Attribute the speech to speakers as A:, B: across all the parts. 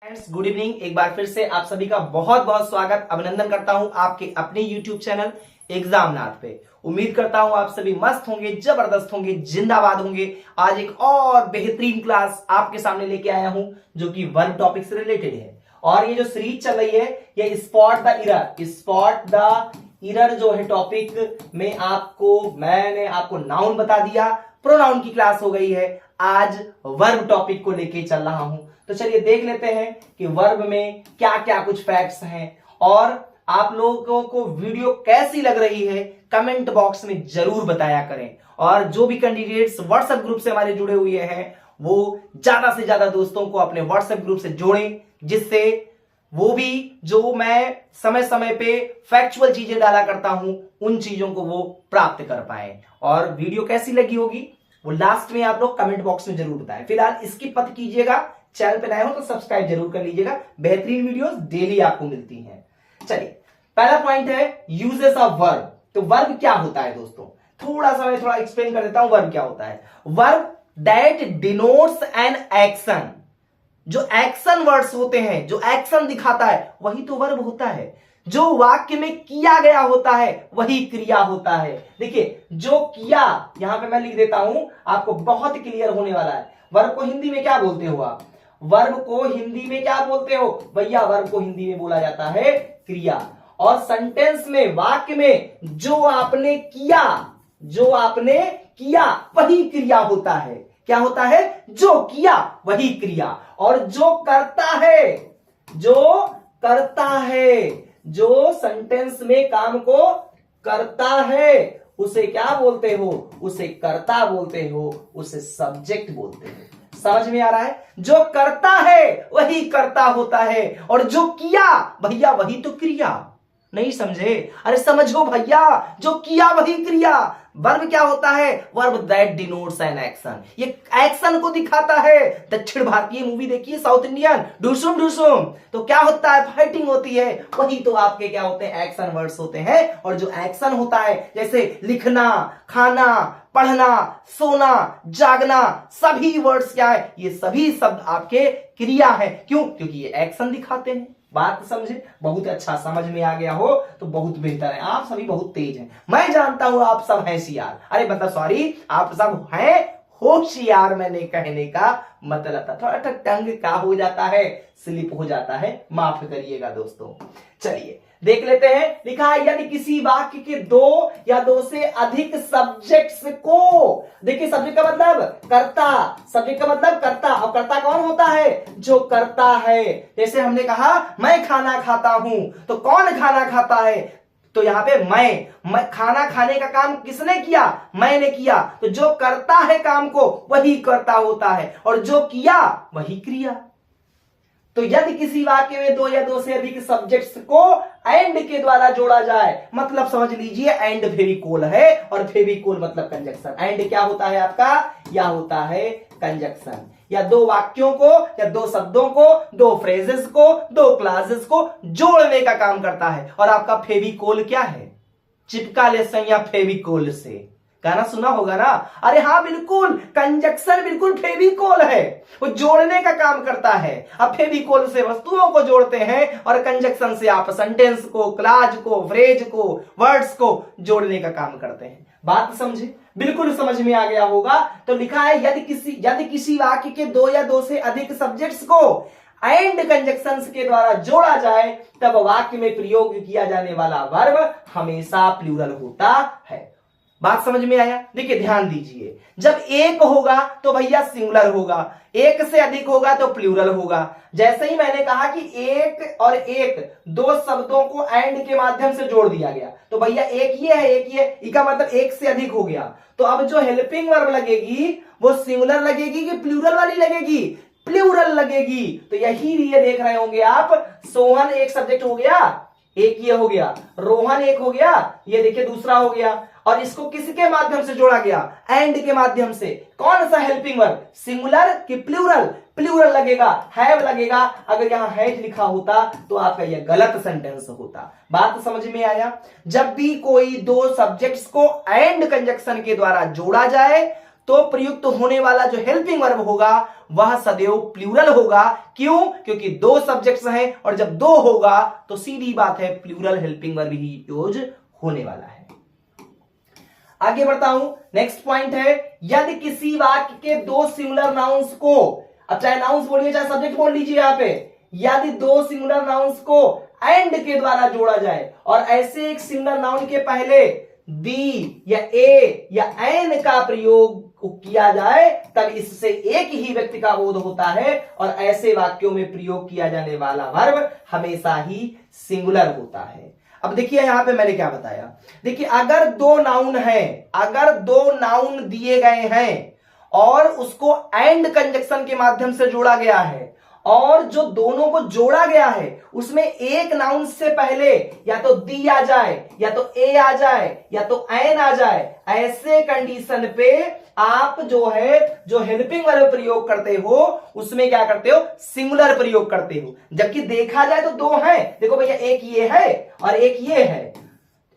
A: Friends, good evening. एक बार फिर से आप सभी का बहुत बहुत स्वागत अभिनंदन करता हूं आपके अपने YouTube चैनल एग्जामनाथ पे। उम्मीद करता हूं आप सभी मस्त होंगे, जबरदस्त होंगे, जिंदाबाद होंगे। आज एक और बेहतरीन क्लास आपके सामने लेके आया हूं जो कि वर्ब टॉपिक से रिलेटेड है। और ये जो सीरीज चल रही है ये स्पॉट द इरर जो है टॉपिक में मैंने आपको नाउन बता दिया, प्रोनाउन की क्लास हो गई है। आज वर्ब टॉपिक को लेके चल रहा हूं, तो चलिए देख लेते हैं कि वर्ब में क्या क्या कुछ फैक्ट्स हैं और आप लोगों को वीडियो कैसी लग रही है कमेंट बॉक्स में जरूर बताया करें। और जो भी कैंडिडेट्स व्हाट्सएप ग्रुप से हमारे जुड़े हुए हैं वो ज्यादा से ज्यादा दोस्तों को अपने व्हाट्सएप ग्रुप से जोड़ें, जिससे वो भी जो मैं समय समय पे फैक्चुअल चीजें डाला करता हूं उन चीजों को वो प्राप्त कर पाए। और वीडियो कैसी लगी होगी वो लास्ट में आप लोग कमेंट बॉक्स में जरूर बताएं। फिलहाल स्किप मत कीजिएगा, चैनल पे नए हो तो सब्सक्राइब जरूर कर लीजिएगा। बेहतरीन वीडियोस डेली आपको मिलती हैं। चलिए पहला पॉइंट है यूजेस ऑफ वर्ब। तो वर्ब क्या होता है दोस्तों, मैं एक्सप्लेन कर देता हूं। वर्ब क्या होता है? Verb that denotes an action. जो एक्शन वर्ड्स होते हैं, जो एक्शन दिखाता है वही तो वर्ब होता है। जो वाक्य में किया गया होता है वही क्रिया होता है। देखिए जो किया, यहां पे मैं लिख देता हूं, आपको बहुत क्लियर होने वाला है। वर्ब को हिंदी में क्या बोलते हो आप? वर्ब को हिंदी में क्या बोलते हो भैया? वर्ब को हिंदी में बोला जाता है क्रिया। और सेंटेंस में, वाक्य में जो आपने किया वही क्रिया होता है। क्या होता है? जो किया वही क्रिया। और जो करता है, जो सेंटेंस में काम को करता है उसे क्या बोलते हो? उसे कर्ता बोलते हो, उसे सब्जेक्ट बोलते हो। समझ में आ रहा है? जो करता है वही कर्ता होता है और जो किया भैया वही तो क्रिया। नहीं समझे? अरे समझो भैया, जो किया वही क्रिया। वर्ब क्या होता है? Verb that denotes an action. ये एक्शन को दिखाता है। दक्षिण भारतीय मूवी देखिए, साउथ इंडियन, ढुसुम ढुसुम, तो क्या होता है? फाइटिंग होती है। वही तो आपके क्या होते हैं? एक्शन वर्ड्स होते हैं। और जो एक्शन होता है जैसे लिखना, खाना, पढ़ना, सोना, जागना, सभी वर्ड्स क्या है? ये सभी शब्द आपके क्रिया है। क्यों? क्योंकि ये एक्शन दिखाते हैं। बात समझे? बहुत अच्छा, समझ में आ गया हो तो बहुत बेहतर है। आप सभी बहुत तेज हैं, मैं जानता हूं आप सब हैं होशियार। अरे मतलब सॉरी, आप सब हैं होशियार। मैंने कहने का मतलब था थोड़ा टंग का हो जाता है, स्लिप हो जाता है, माफ करिएगा दोस्तों। चलिए देख लेते हैं। लिखा है यदि किसी वाक्य के दो या दो से अधिक सब्जेक्ट्स को, देखिए सब्जेक्ट का मतलब कर्ता, सब्जेक्ट का मतलब कर्ता। और कर्ता कौन होता है? जो करता है। जैसे हमने कहा मैं खाना खाता हूं, तो कौन खाना खाता है? तो यहां पे मैं खाना खाने का काम किसने किया? मैंने किया। तो जो करता है काम को वही कर्ता होता है और जो किया वही क्रिया। तो यदि किसी वाक्य में दो या दो से अधिक सब्जेक्ट्स को एंड के द्वारा जोड़ा जाए, मतलब समझ लीजिए एंड फेविकोल है और फेविकोल मतलब कंजक्शन। एंड क्या होता है आपका? या होता है कंजक्शन। या दो वाक्यों को या दो शब्दों को, दो फ्रेजेस को, दो क्लासेस को जोड़ने का काम करता है। और आपका फेविकोल क्या है? चिपका ले सैया फेविकोल से, गाना सुना होगा ना? अरे हाँ बिल्कुल, कंजक्शन बिल्कुल फेविकोल है, वो जोड़ने का काम करता है। अब फेविकोल से वस्तुओं को जोड़ते हैं और कंजक्शन से आप सेंटेंस को, क्लाज को, फ्रेज को, वर्ड्स को जोड़ने का काम करते हैं। बात समझे? बिल्कुल समझ में आ गया होगा। तो लिखा है यदि किसी वाक्य के दो या दो से अधिक सब्जेक्ट्स को एंड कंजक्शंस के द्वारा जोड़ा जाए तब वाक्य में प्रयोग किया जाने वाला वर्ब हमेशा प्लूरल होता है। बात समझ में आया? देखिए ध्यान दीजिए, जब एक होगा तो भैया सिंगुलर होगा, एक से अधिक होगा तो प्लूरल होगा। जैसे ही मैंने कहा कि एक और एक दो शब्दों को एंड के माध्यम से जोड़ दिया गया तो भैया एक ये है, एक ये, इसका मतलब एक से अधिक हो गया। तो अब जो हेल्पिंग वर्ब लगेगी वो सिंगुलर लगेगी कि प्लूरल वाली लगेगी? प्लूरल लगेगी। तो यही लिए देख रहे होंगे आप, सोहन एक सब्जेक्ट हो गया, एक ये हो गया, रोहन एक हो गया, ये देखिए दूसरा हो गया। और इसको किसके माध्यम से जोड़ा गया? एंड के माध्यम से। कौन सा हेल्पिंग वर्ब? सिंगुलर कि प्लूरल? प्लूरल लगेगा, हैव लगेगा। अगर यहां हैज लिखा होता तो आपका यह गलत सेंटेंस होता। बात समझ में आया? जब भी कोई दो सब्जेक्ट्स को एंड कंजक्शन के द्वारा जोड़ा जाए तो प्रयुक्त होने वाला जो हेल्पिंग वर्ब होगा वह सदैव प्लूरल होगा। क्यों? क्योंकि दो सब्जेक्ट्स हैं और जब दो होगा तो सीधी बात है प्लूरल हेल्पिंग वर्ब ही यूज होने वाला है। आगे बढ़ता हूं, नेक्स्ट पॉइंट है यदि किसी वाक्य के दो सिंगुलर नाउन्स को, अब चाहे नाउन्स बोलिए चाहे सब्जेक्ट बोल लीजिए यहां पे, यदि दो सिंगुलर नाउन्स को एंड के द्वारा जोड़ा जाए और ऐसे एक सिंगुलर नाउन के पहले दी या ए या एन का प्रयोग किया जाए तब इससे एक ही व्यक्ति का बोध होता है और ऐसे वाक्यों में प्रयोग किया जाने वाला वर्ब हमेशा ही सिंगुलर होता है। अब देखिए यहां पे मैंने क्या बताया, देखिए अगर दो नाउन है, अगर दो नाउन दिए गए हैं और उसको एंड कंजक्शन के माध्यम से जोड़ा गया है और जो दोनों को जोड़ा गया है उसमें एक नाउन से पहले या तो दी आ जाए या तो ए आ जाए या तो एन आ जाए, ऐसे कंडीशन पे आप जो हेल्पिंग वर्ब प्रयोग करते हो उसमें क्या करते हो, सिंगुलर प्रयोग करते हो। जबकि देखा जाए तो दो हैं, देखो भैया एक ये है और एक ये है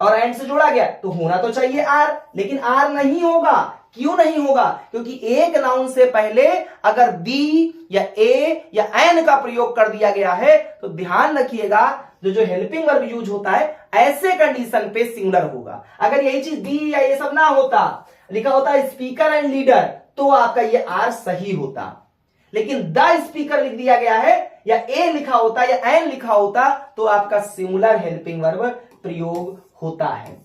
A: और एंड से जोड़ा गया तो होना तो चाहिए आर, लेकिन आर नहीं होगा। क्यों नहीं होगा? क्योंकि एक नाउन से पहले अगर दी या ए या एन का प्रयोग कर दिया गया है तो ध्यान रखिएगा जो हेल्पिंग वर्ब यूज होता है ऐसे कंडीशन पे सिंगुलर होगा। अगर यही चीज दी या ये सब ना होता, लिखा होता स्पीकर एंड लीडर, तो आपका ये आर सही होता। लेकिन द स्पीकर लिख दिया गया है या ए लिखा होता या एन लिखा होता तो आपका सिंगुलर हेल्पिंग वर्ब प्रयोग होता है।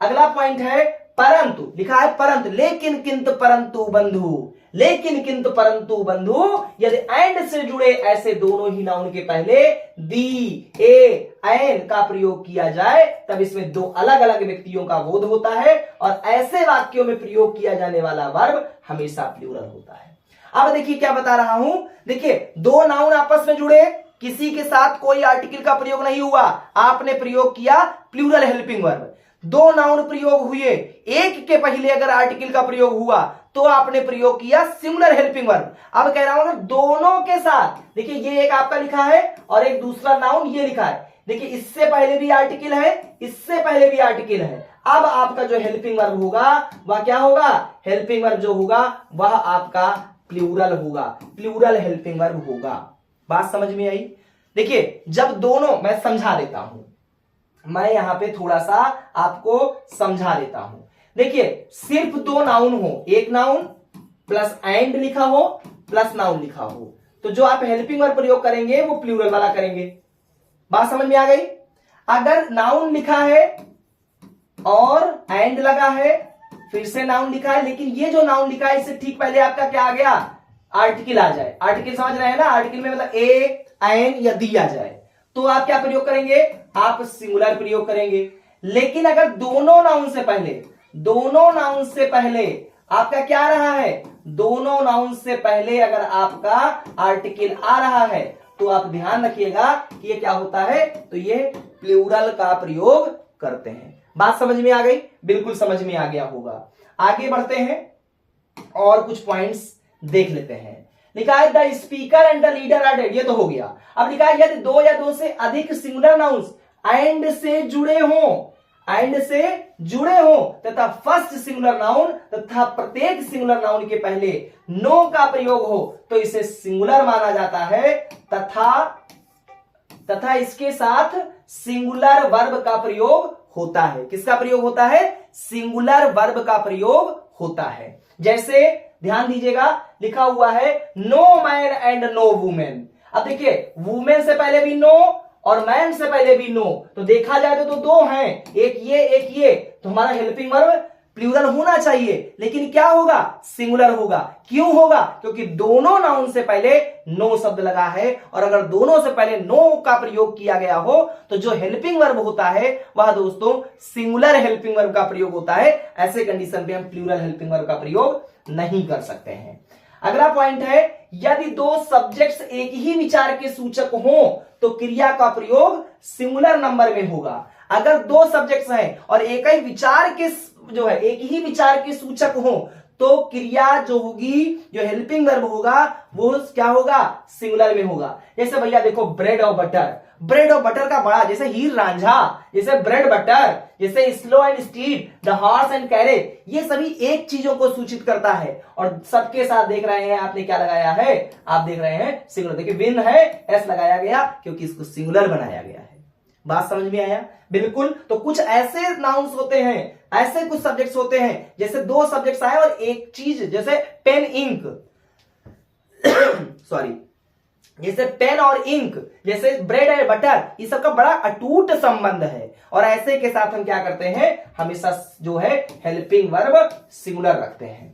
A: अगला पॉइंट है परंतु, लिखा है परंतु, लेकिन किंतु परंतु बंधु, लेकिन किंतु परंतु बंधु यदि एंड से जुड़े ऐसे दोनों ही नाउन के पहले दी ए एन का प्रयोग किया जाए तब इसमें दो अलग अलग व्यक्तियों का बोध होता है और ऐसे वाक्यों में प्रयोग किया जाने वाला वर्ब हमेशा प्लूरल होता है। अब देखिए क्या बता रहा हूं, देखिए दो नाउन आपस में जुड़े, किसी के साथ कोई आर्टिकल का प्रयोग नहीं हुआ, आपने प्रयोग किया प्लूरल हेल्पिंग वर्ब। दो नाउन प्रयोग हुए, एक के पहले अगर आर्टिकल का प्रयोग हुआ तो आपने प्रयोग किया सिंगुलर हेल्पिंग वर्ब। अब कह रहा हूं दोनों के साथ, देखिए ये एक आपका लिखा है और एक दूसरा नाउन ये लिखा है, देखिए इससे पहले भी आर्टिकल है, इससे पहले भी आर्टिकल है। अब आपका जो हेल्पिंग वर्ब होगा वह क्या होगा, हेल्पिंग वर्ब जो होगा वह आपका प्लूरल होगा, प्लूरल हेल्पिंग वर्ब होगा। बात समझ में आई? देखिए जब दोनों, मैं समझा देता हूं, मैं यहां पे थोड़ा सा आपको समझा देता हूं। देखिए सिर्फ दो नाउन हो, एक नाउन प्लस एंड लिखा हो प्लस नाउन लिखा हो, तो जो आप हेल्पिंग वर्ब प्रयोग करेंगे वो प्लूरल वाला करेंगे। बात समझ में आ गई? अगर नाउन लिखा है और एंड लगा है, फिर से नाउन लिखा है, लेकिन ये जो नाउन लिखा है इससे ठीक पहले आपका क्या आ गया, आर्टिकल आ जाए। आर्टिकल समझ रहे हैं ना, आर्टिकल में मतलब ए एन या दी आ जाए तो आप क्या प्रयोग करेंगे, आप सिंगुलर प्रयोग करेंगे। लेकिन अगर दोनों नाउन से पहले, दोनों नाउन से पहले आपका क्या रहा है, दोनों नाउन से पहले अगर आपका आर्टिकल आ रहा है तो आप ध्यान रखिएगा कि ये क्या होता है, तो ये प्लूरल का प्रयोग करते हैं। बात समझ में आ गई? बिल्कुल समझ में आ गया होगा। आगे बढ़ते हैं और कुछ पॉइंट्स देख लेते हैं। लिखा है the speaker and the leader are dead, ये तो हो गया। अब लिखा है यदि दो या दो से अधिक सिंगुलर नाउन्स एंड से जुड़े हों, एंड से जुड़े हो तथा फर्स्ट सिंगुलर नाउन तथा प्रत्येक सिंगुलर नाउन के पहले नो का प्रयोग हो तो इसे सिंगुलर माना जाता है तथा इसके साथ सिंगुलर वर्ब का प्रयोग होता है। किसका प्रयोग होता है? सिंगुलर वर्ब का प्रयोग होता है। जैसे ध्यान दीजिएगा लिखा हुआ है no man and no women. अब देखिए वुमेन से पहले भी नो और मैन से पहले भी नो, तो देखा जाए तो दो हैं, एक ये, तो हमारा हेल्पिंग वर्ब प्लूरल होना चाहिए, लेकिन क्या होगा, सिंगुलर होगा। क्यों होगा? क्योंकि दोनों नाउन से पहले नो शब्द लगा है और अगर दोनों से पहले नो का प्रयोग किया गया हो तो जो हेल्पिंग वर्ब होता है वह दोस्तों सिंगुलर हेल्पिंग वर्ब का प्रयोग होता है। ऐसे कंडीशन पे हम प्लूरल हेल्पिंग वर्ब का प्रयोग नहीं कर सकते हैं। अगला पॉइंट है यदि दो सब्जेक्ट्स एक ही विचार के सूचक हों तो क्रिया का प्रयोग सिंगुलर नंबर में होगा। अगर दो सब्जेक्ट्स हैं और एक ही विचार के एक ही विचार के सूचक हो तो क्रिया जो होगी, जो हेल्पिंग वर्ब होगा, वो क्या होगा, सिंगुलर में होगा। जैसे भैया देखो ब्रेड और बटर, ब्रेड और बटर का बड़ा, जैसे हीर रांझा, जैसे ब्रेड बटर, जैसे slow and stead, the horse and carriage, ये सभी एक चीजों को सूचित करता है। और सबके साथ देख रहे हैं आपने क्या लगाया है, आप देख रहे हैं सिंगुलर। देखिए विन है, एस लगाया गया क्योंकि इसको सिंगुलर बनाया गया है। बात समझ में आया? बिल्कुल। तो कुछ ऐसे नाउन्स होते हैं, ऐसे कुछ सब्जेक्ट्स होते हैं, जैसे दो सब्जेक्ट्स आए और एक चीज, जैसे पेन इंक सॉरी, जैसे पेन और इंक, जैसे ब्रेड एंड बटर, ये सबका बड़ा अटूट संबंध है। और ऐसे के साथ हम क्या करते हैं, हमेशा जो है हेल्पिंग वर्ब सिंगुलर रखते हैं।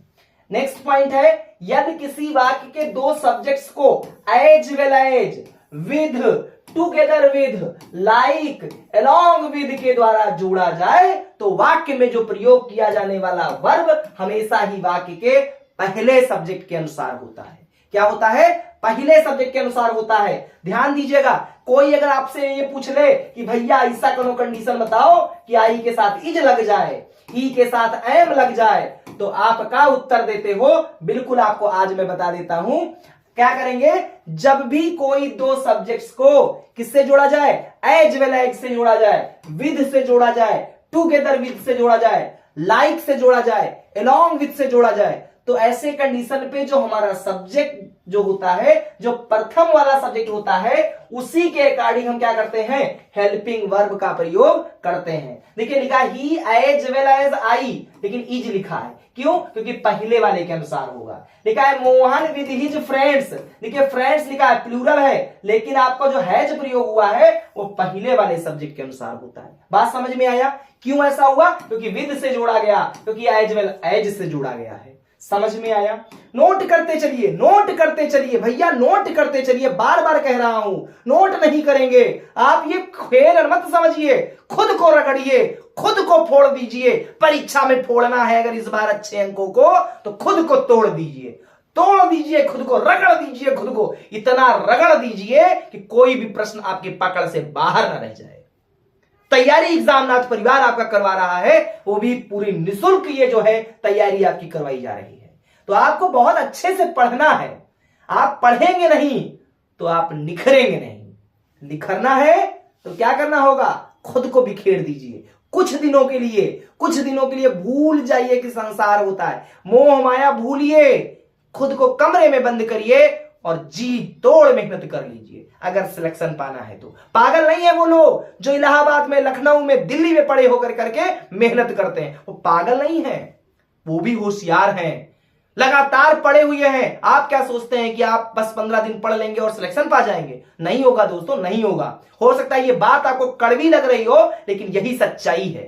A: नेक्स्ट पॉइंट है, यदि किसी वाक्य के दो सब्जेक्ट्स को as well as, with, together with, like, along with के द्वारा जोड़ा जाए तो वाक्य में जो प्रयोग किया जाने वाला वर्ब हमेशा ही वाक्य के पहले सब्जेक्ट के अनुसार होता है। क्या होता है, पहले सब्जेक्ट के अनुसार होता है। ध्यान दीजिएगा, कोई अगर आपसे ये पूछ ले कि भैया ऐसा कोनो कंडीशन बताओ कि आई के साथ इज लग जाए, ई के साथ एम लग जाए, तो आप क्या उत्तर देते हो? बिल्कुल आपको आज मैं बता देता हूं। क्या करेंगे, जब भी कोई दो सब्जेक्ट्स को किससे जोड़ा जाए, एज वेल एज से जोड़ा जाए, विद से जोड़ा जाए, टुगेदर विद से जोड़ा जाए, लाइक से जोड़ा जाए, अलोंग विद से जोड़ा जाए, तो ऐसे कंडीशन पे जो हमारा सब्जेक्ट जो होता है, जो प्रथम वाला सब्जेक्ट होता है, उसी के अकॉर्डिंग हम क्या करते हैं, हेल्पिंग वर्ब का प्रयोग करते हैं। देखिए लिखा ही एज वेल एज आई, लेकिन इज लिखा है, क्यों? क्योंकि पहले वाले के अनुसार होगा। लिखा है मोहन विद हिज फ्रेंड्स, देखिए फ्रेंड्स लिखा है, प्लूरल है, लेकिन आपका जो हैज प्रयोग हुआ है वो पहले वाले सब्जेक्ट के अनुसार होता है। बात समझ में आया? क्यों ऐसा हुआ? क्योंकि विद से जोड़ा गया, क्योंकि एज वेल एज से जोड़ा गया है। समझ में आया? नोट करते चलिए, नोट करते चलिए भैया, नोट करते चलिए, बार बार कह रहा हूं, नोट नहीं करेंगे आप ये खेल मत समझिए, खुद को रगड़िए, खुद को फोड़ दीजिए। परीक्षा में फोड़ना है अगर इस बार अच्छे अंकों को, तो खुद को तोड़ दीजिए, तोड़ दीजिए, खुद को रगड़ दीजिए, खुद को इतना रगड़ दीजिए कि कोई भी प्रश्न आपकी पकड़ से बाहर न रह जाए। तैयारी एग्जामनाथ परिवार आपका करवा रहा है, वो भी पूरी निःशुल्क ये जो है तैयारी आपकी करवाई जा रही है। तो आपको बहुत अच्छे से पढ़ना है। आप पढ़ेंगे नहीं तो आप निखरेंगे नहीं। निखरना है तो क्या करना होगा, खुद को बिखेर दीजिए। कुछ दिनों के लिए, कुछ दिनों के लिए भूल जाइए कि संसार होता है, मोह माया भूलिए, खुद को कमरे में बंद करिए और जी तोड़ मेहनत कर लीजिए अगर सिलेक्शन पाना है तो। पागल नहीं है वो लोग जो इलाहाबाद में, लखनऊ में, दिल्ली में पड़े होकर करके मेहनत करते हैं, वो पागल नहीं है, वो भी होशियार हैं, लगातार पढ़े हुए हैं। आप क्या सोचते हैं कि आप बस 15 दिन पढ़ लेंगे और सिलेक्शन पा जाएंगे? नहीं होगा दोस्तों, नहीं होगा। हो सकता है ये बात आपको कड़वी लग रही हो, लेकिन यही सच्चाई है।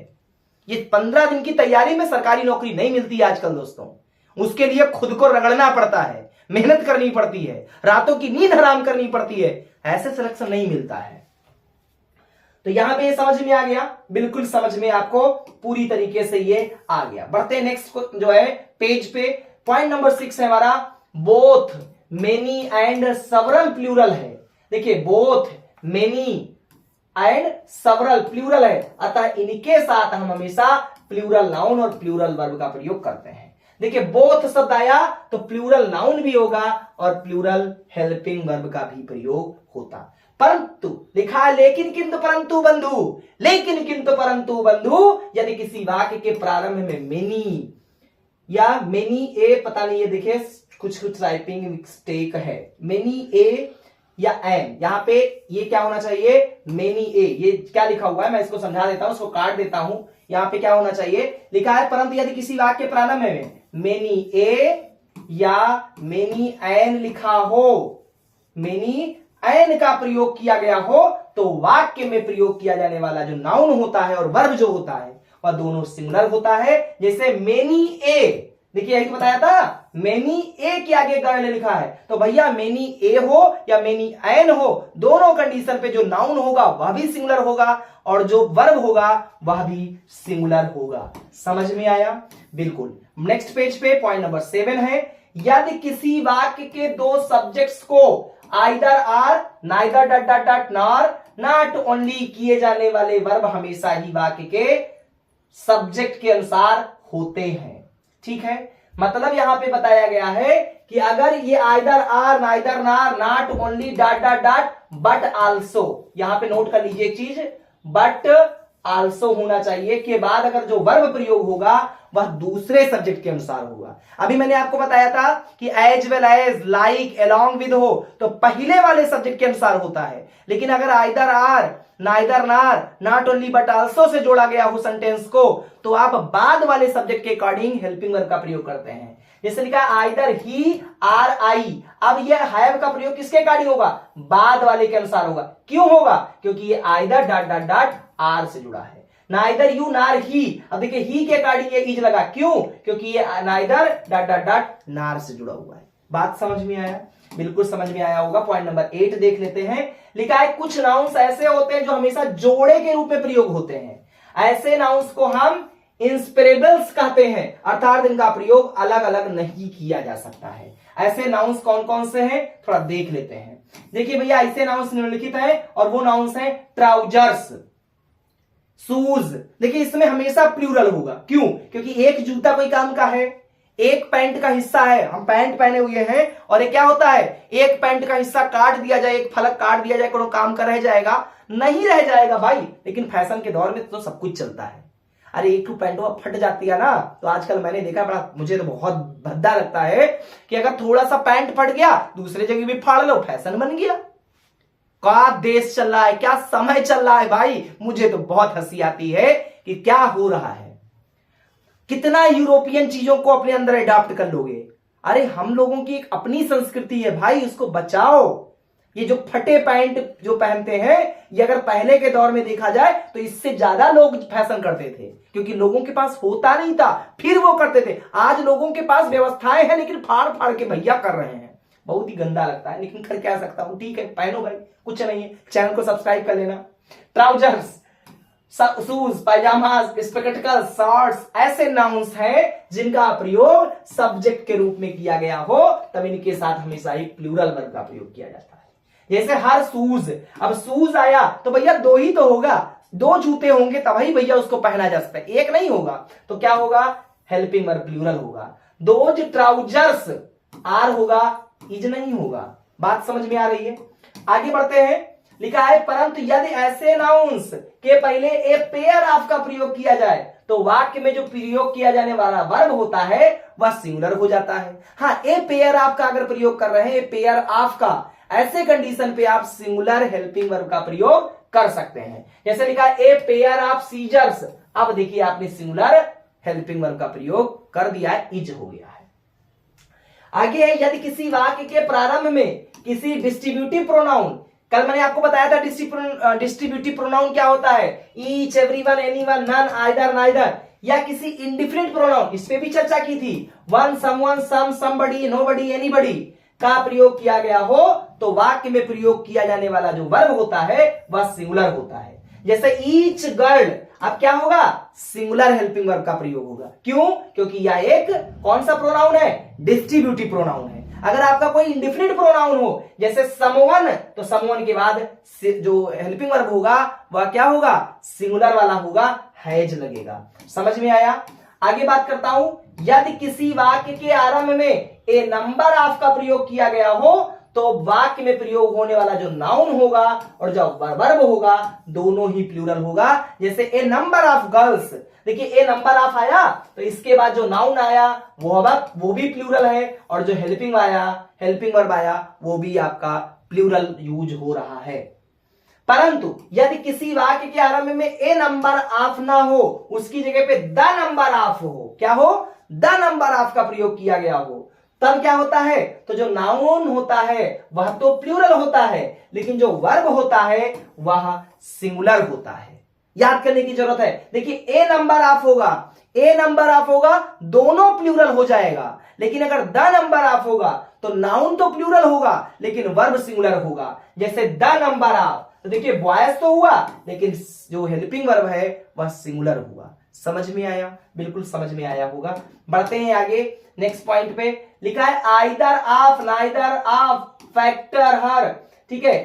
A: ये 15 दिन की तैयारी में सरकारी नौकरी नहीं मिलती आजकल दोस्तों। उसके लिए खुद को रगड़ना पड़ता है, मेहनत करनी पड़ती है, रातों की नींद हराम करनी पड़ती है, ऐसे सिलेक्शन नहीं मिलता है। तो यहां पे समझ में आ गया, बिल्कुल समझ में आपको पूरी तरीके से ये आ गया। बढ़ते हैं नेक्स्ट जो है पेज पे। पॉइंट नंबर 6 है हमारा, both many and several plural है। देखिए both many and several plural है, अतः इनके साथ हम हमेशा प्लूरल नाउन और प्लूरल वर्ब का प्रयोग करते हैं। देखिए बोथ शब्द आया तो प्लूरल नाउन भी होगा और प्लूरल हेल्पिंग वर्ब का भी प्रयोग होता। परंतु लिखा है लेकिन किंतु परंतु बंधु, लेकिन किंतु परंतु बंधु, यदि किसी वाक्य के प्रारंभ में मेनी या मेनी ए, पता नहीं ये देखिए कुछ टाइपिंग मिस्टेक है, मेनी ए या एन, यहां पे ये क्या होना चाहिए, मेनी ए, ये क्या लिखा हुआ है मैं इसको समझा देता हूं, उसको काट देता हूं। यहां पे क्या होना चाहिए, लिखा है परंतु यदि किसी वाक्य के प्रारंभ में मेनी ए या मेनी एन लिखा हो, मेनी एन का प्रयोग किया गया हो, तो वाक्य में प्रयोग किया जाने वाला जो नाउन होता है और वर्ब जो होता है वह दोनों सिंगुलर होता है। जैसे मेनी ए, देखिए यही बताया था, मेनी ए के आगे गण लिखा है, तो भैया मेनी ए हो या मेनी एन हो, दोनों कंडीशन पे जो नाउन होगा वह भी सिंगुलर होगा और जो वर्ब होगा वह भी सिंगुलर होगा। समझ में आया? बिल्कुल। नेक्स्ट पेज पे पॉइंट नंबर 7 है, यदि किसी वाक्य के दो सब्जेक्ट्स को either or, neither dot dot dot nor, not only किए जाने वाले वर्ब हमेशा ही वाक्य के सब्जेक्ट के अनुसार होते हैं। ठीक है, मतलब यहां पे बताया गया है कि अगर ये आइदर आर, नाइदर नार, not only dot dot dot but also, यहां पे नोट कर लीजिए एक चीज, बट आल्सो होना चाहिए के बाद अगर जो वर्ब प्रयोग होगा वह दूसरे सब्जेक्ट के अनुसार होगा। अभी मैंने आपको बताया था कि as well as, like, along with हो तो पहले वाले सब्जेक्ट के अनुसार होता है, लेकिन अगर आइदर आर, नाइदर नार, not only but also say जोड़ा गया हो सेंटेंस को तो आप बाद वाले सब्जेक्ट के अकॉर्डिंग हेल्पिंग वर्ब का प्रयोग करते हैं। जैसे लिखा आइदर ही आर आई, अब ये हैव का प्रयोग किसके अकॉर्डिंग होगा? बाद वाले के अनुसार होगा। क्यों होगा? क्योंकि ये either dot dot dot are से जुड़ा है। नाइदर यू नार ही, अब देखिए ही के अकॉर्डिंग ये इज लगा, क्यों? क्योंकि ये नाइदर डॉट डॉट डॉट नार से जुड़ा हुआ है। बात समझ में आया? बिल्कुल समझ में आया होगा। पॉइंट नंबर 8 देख लेते हैं। लिखा है कुछ नाउन्स ऐसे होते हैं जो हमेशा जोड़े के रूप में प्रयोग होते हैं, ऐसे नाउन्स को हम इंस्पिरेबल्स कहते हैं, अर्थात इनका प्रयोग अलग अलग नहीं किया जा सकता है। ऐसे नाउन्स कौन कौन से हैं थोड़ा देख लेते हैं। देखिए भैया ऐसे नाउन्स निम्नलिखित हैं और वो नाउन्स हैं ट्राउजर्स, शूज। देखिए इसमें हमेशा प्लूरल होगा। क्यों? क्योंकि एक जूता कोई काम का है, एक पैंट का हिस्सा है, हम पैंट पहने हुए हैं और ये क्या होता है, एक पैंट का हिस्सा काट दिया जाए, एक फलक काट दिया जाए, कोई काम का रह जाएगा? नहीं रह जाएगा भाई। लेकिन फैशन के दौर में तो सब कुछ चलता है। अरे एक पैंट फट जाती है ना, तो आजकल मैंने देखा, बड़ा मुझे तो बहुत भद्दा लगता है कि अगर थोड़ा सा पैंट फट गया दूसरे जगह भी फाड़ लो, फैशन बन गया। क्या देश चल रहा है, क्या समय चल रहा है भाई। मुझे तो बहुत हंसी आती है कि क्या हो रहा है। कितना यूरोपियन चीजों को अपने अंदर अडॉप्ट कर लोगे। अरे हम लोगों की एक अपनी संस्कृति है भाई, उसको बचाओ। ये जो फटे पैंट जो पहनते हैं, ये अगर पहले के दौर में देखा जाए तो इससे ज्यादा लोग फैशन करते थे, क्योंकि लोगों के पास होता नहीं था, फिर वो करते थे। आज लोगों के पास व्यवस्थाएं हैं लेकिन फाड़ फाड़ के भैया कर रहे हैं। बहुत ही गंदा लगता है, लेकिन कर क्या सकता हूं। ठीक है, पहनो भाई, कुछ नहीं है। चैनल को सब्सक्राइब कर लेना। ट्राउजर्स, शूज, पायजामास, स्पेक्टिकल, शॉर्ट्स ऐसे नाउन्स हैं जिनका प्रयोग सब्जेक्ट के रूप में किया गया हो, तब इनके साथ हमेशा ही प्लूरल वर्ब का प्रयोग किया जाता है। जैसे हर शूज, अब शूज आया तो भैया दो ही तो होगा, दो जूते होंगे तभी भैया उसको पहना जा सकता है, एक नहीं होगा। तो क्या होगा? हेल्पिंग वर्ब प्लूरल होगा। दोज ट्राउजर्स, आर होगा, इज नहीं होगा। बात समझ में आ रही है? आगे बढ़ते हैं। लिखा है परंतु यदि ऐसे नाउन्स के पहले ए पेयर ऑफ का प्रयोग किया जाए तो वाक्य में जो प्रयोग किया जाने वाला वर्ब होता है वह सिंगुलर हो जाता है। हाँ, ए पेयर ऑफ का अगर प्रयोग कर रहे हैं, ए पेयर ऑफ का, ऐसे कंडीशन पे आप सिंगुलर हेल्पिंग वर्ब का प्रयोग कर सकते हैं। जैसे लिखा है ए पेयर ऑफ सीजर्स, अब देखिए आपने सिंगुलर हेल्पिंग वर्ब का प्रयोग कर दिया है, इज हो गया है। आगे है यदि किसी वाक्य के प्रारंभ में किसी डिस्ट्रीब्यूटिव प्रोनाउन, कल मैंने आपको बताया था डिस्ट्रीब्यूटिव प्रोनाउन क्या होता है, each, everyone, anyone, none, either, neither, या किसी इंडिफरेंट प्रोनाउन, इस पे भी चर्चा की थी, वन, समवन, सम, समबडी, नोबडी, एनीबडी का प्रयोग किया गया हो तो वाक्य में प्रयोग किया जाने वाला जो वर्ब होता है वह सिंगुलर होता है। जैसे ईच गर्ल, अब क्या होगा? सिंगुलर हेल्पिंग वर्ब का प्रयोग होगा। क्यों? क्योंकि यह एक कौन सा प्रोनाउन है? डिस्ट्रीब्यूटिव प्रोनाउन है। अगर आपका कोई इंडिफरेंट प्रोनाउन हो जैसे समवन, तो समवन के बाद जो हेल्पिंग वर्ब होगा वह क्या होगा? सिंगुलर वाला होगा, हैज लगेगा। समझ में आया? आगे बात करता हूं। यदि किसी वाक्य के आरंभ में ए नंबर ऑफ का प्रयोग किया गया हो तो वाक्य में प्रयोग होने वाला जो नाउन होगा और जो वर्ब होगा दोनों ही प्लूरल होगा। जैसे ए नंबर ऑफ गर्ल्स, देखिए ए नंबर ऑफ आया तो इसके बाद जो नाउन आया वो भी प्लूरल है, और जो हेल्पिंग वर्ब आया वो भी आपका प्लूरल यूज हो रहा है। परंतु यदि किसी वाक्य के आरंभ में ए नंबर ऑफ ना हो, उसकी जगह पे द नंबर ऑफ हो, क्या हो? द नंबर ऑफ का प्रयोग किया गया हो, तब क्या होता है? तो जो नाउन होता है वह तो प्लूरल होता है, लेकिन जो वर्ब होता है वह सिंगुलर होता है। याद करने की जरूरत है। देखिए ए नंबर ऑफ होगा, दोनों प्लूरल हो जाएगा, लेकिन अगर द नंबर ऑफ होगा तो नाउन तो प्लूरल होगा लेकिन वर्ब सिंगुलर होगा। जैसे द नंबर ऑफ, तो देखिए बॉयज तो हुआ लेकिन जो हेल्पिंग वर्ब है वह सिंगुलर हुआ। समझ में आया? बिल्कुल समझ में आया होगा। बढ़ते हैं आगे नेक्स्ट पॉइंट पे। लिखा है either of, neither of, factor, हर। ठीक है,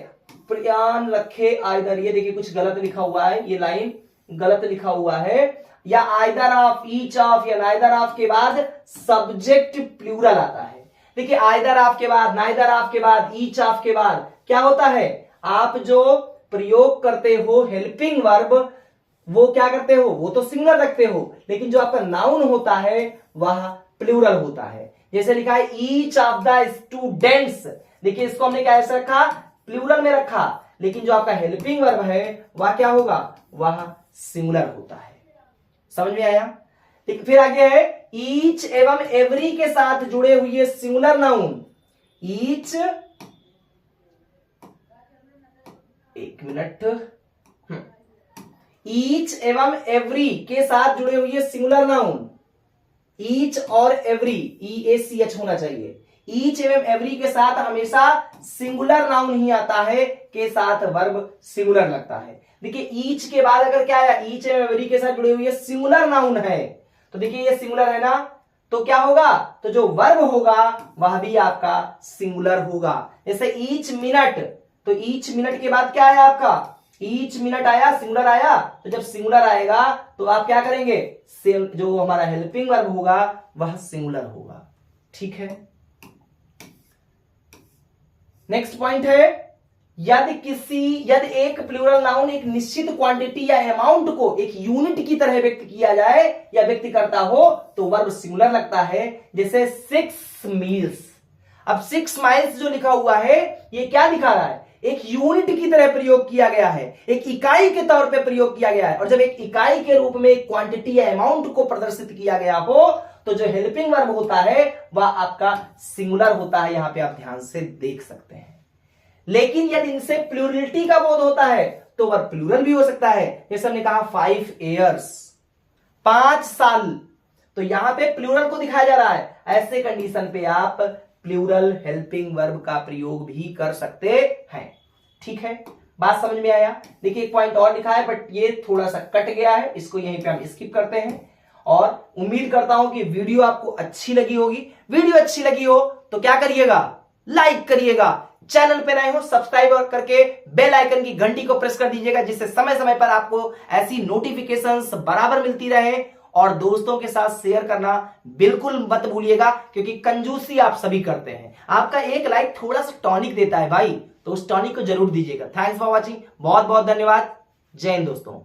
A: ध्यान रखे आइदर, ये देखिए कुछ गलत लिखा हुआ है, ये लाइन गलत लिखा हुआ है। या आइदर ऑफ, ईच ऑफ या नाइदर ऑफ के बाद सब्जेक्ट प्लूरल आता है। देखिए आइदर ऑफ के बाद, नाइदर ऑफ के बाद, ईच ऑफ के बाद क्या होता है, आप जो प्रयोग करते हो हेल्पिंग वर्ब वो क्या करते हो, वो तो सिंगुलर रखते हो, लेकिन जो आपका नाउन होता है वह प्लूरल होता है। जैसे लिखा है ईच ऑफ द स्टूडेंट्स, देखिए इसको हमने क्या ऐसे रखा, प्लूरल में रखा, लेकिन जो आपका हेल्पिंग वर्ब है वह क्या होगा, वह सिंगुलर होता है। समझ में आया? फिर आगे है ईच एवं एवरी के साथ जुड़े हुए सिंगुलर नाउन, ईच, एक मिनट, ईच एवं एवरी के साथ जुड़े हुए सिंगुलर नाउन, ईच और एवरी, EACH होना चाहिए। ईच एवं एवरी के साथ हमेशा सिंगुलर नाउन ही आता है, के साथ वर्ब सिंगुलर लगता है। देखिए ईच के बाद अगर क्या आया, ईच एवं एवरी के साथ जुड़े हुए सिंगुलर नाउन है, तो देखिए ये सिंगुलर है ना, तो क्या होगा, तो जो वर्ब होगा वह भी आपका सिंगुलर होगा। जैसे ईच मिनट, तो ईच मिनट के बाद क्या आया आपका, ईच मिनट आया, सिंगुलर आया, तो जब सिंगुलर आएगा तो आप क्या करेंगे, जो हमारा हेल्पिंग वर्ब होगा वह सिंगुलर होगा। ठीक है, नेक्स्ट पॉइंट है यदि एक प्लूरल नाउन एक निश्चित क्वांटिटी या अमाउंट को एक यूनिट की तरह व्यक्त किया जाए या व्यक्त करता हो तो वर्ब सिंगुलर लगता है। जैसे 6 मील्स, अब 6 माइल्स जो लिखा हुआ है ये क्या दिखा रहा है, एक यूनिट की तरह प्रयोग किया गया है, एक इकाई के तौर पे प्रयोग किया गया है। और जब एक इकाई के रूप में एक क्वांटिटी या अमाउंट को प्रदर्शित किया गया हो तो जो हेल्पिंग वर्ब होता है वह आपका सिंगुलर होता है, यहां पे आप ध्यान से देख सकते हैं। लेकिन यदि इनसे प्लूरलिटी का बोध होता है तो वह प्लूरल भी हो सकता है। जैसे हमने कहा 5 years, 5 साल, तो यहां पे प्लूरल को दिखाया जा रहा है। ऐसे कंडीशन पे आप प्लूरल हेल्पिंग वर्ब का प्रयोग भी कर सकते हैं। ठीक है, बात समझ में आया? देखिए एक पॉइंट और लिखा है बट ये थोड़ा सा कट गया है, इसको यहीं पे हम स्किप करते हैं। और उम्मीद करता हूं कि वीडियो आपको अच्छी लगी होगी। वीडियो अच्छी लगी हो तो क्या करिएगा, लाइक करिएगा, चैनल पे नए हो सब्सक्राइब करके बेल आइकन की घंटी को प्रेस कर दीजिएगा, जिससे समय समय पर आपको ऐसी नोटिफिकेशंस बराबर मिलती रहे। और दोस्तों के साथ शेयर करना बिल्कुल मत भूलिएगा, क्योंकि कंजूसी आप सभी करते हैं। आपका एक लाइक थोड़ा सा टॉनिक देता है भाई, तो उस टॉनिक को जरूर दीजिएगा। थैंक्स फॉर वॉचिंग, बहुत बहुत धन्यवाद। जय हिंद दोस्तों।